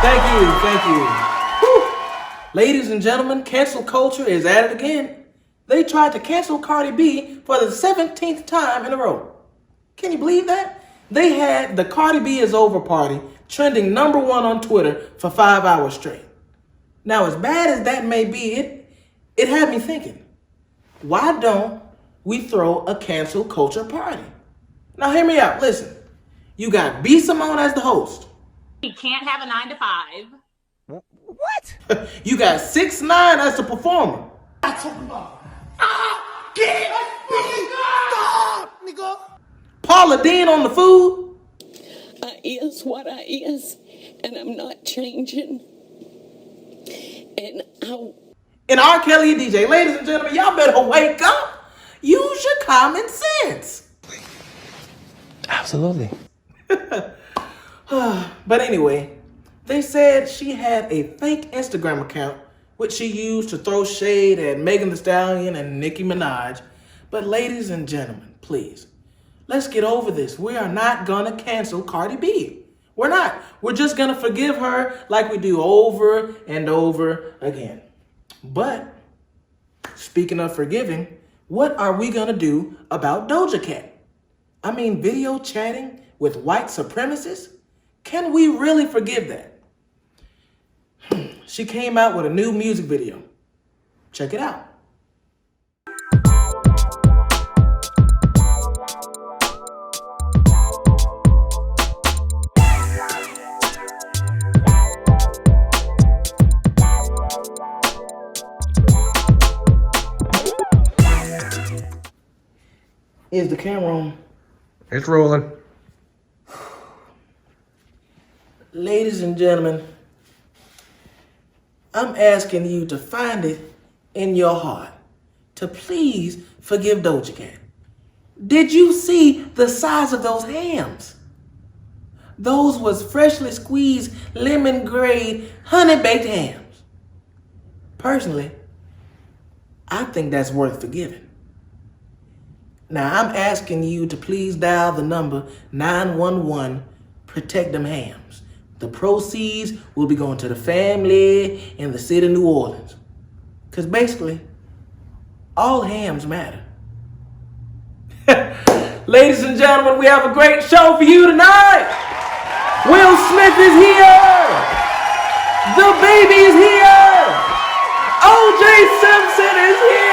Thank you, thank you. Whew. Ladies and gentlemen, cancel culture is at it again. They tried to cancel Cardi B for the 17th time in a row. Can you believe that? They had the Cardi B is over party trending #1 on Twitter for 5 hours straight. Now, as bad as that may be, it had me thinking, why don't we throw a cancel culture party? Now, hear me out. Listen, you got B. Simone as the host. He can't have a 9 to 5. What? You got 6ix9ine as the performer. I talking about. I can't stop, nigga. Paula Dean on the food. I is what I is, and I'm not changing. And R. Kelly and DJ. Ladies and gentlemen, y'all better wake up. Use your common sense. Absolutely. But anyway, they said she had a fake Instagram account which she used to throw shade at Megan Thee Stallion and Nicki Minaj. But ladies and gentlemen, please, let's get over this. We are not gonna cancel Cardi B. We're not. We're just gonna forgive her like we do over and over again. But speaking of forgiving, what are we gonna do about Doja Cat? I mean, video chatting with white supremacists? Can we really forgive that? She came out with a new music video. Check it out. Is the camera on? It's rolling. Ladies and gentlemen, I'm asking you to find it in your heart to please forgive Doja Cat. Did you see the size of those hams? Those was freshly squeezed lemon grade honey baked hams. Personally, I think that's worth forgiving. Now I'm asking you to please dial the number 911, protect them hams. The proceeds will be going to the family in the city of New Orleans. Because basically, all hams matter. Ladies and gentlemen, we have a great show for you tonight. Will Smith is here. The baby is here. OJ Simpson is here.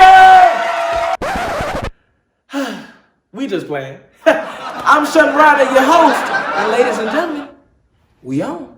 We just playing. I'm Shunrodney, your host. And ladies and gentlemen, we on.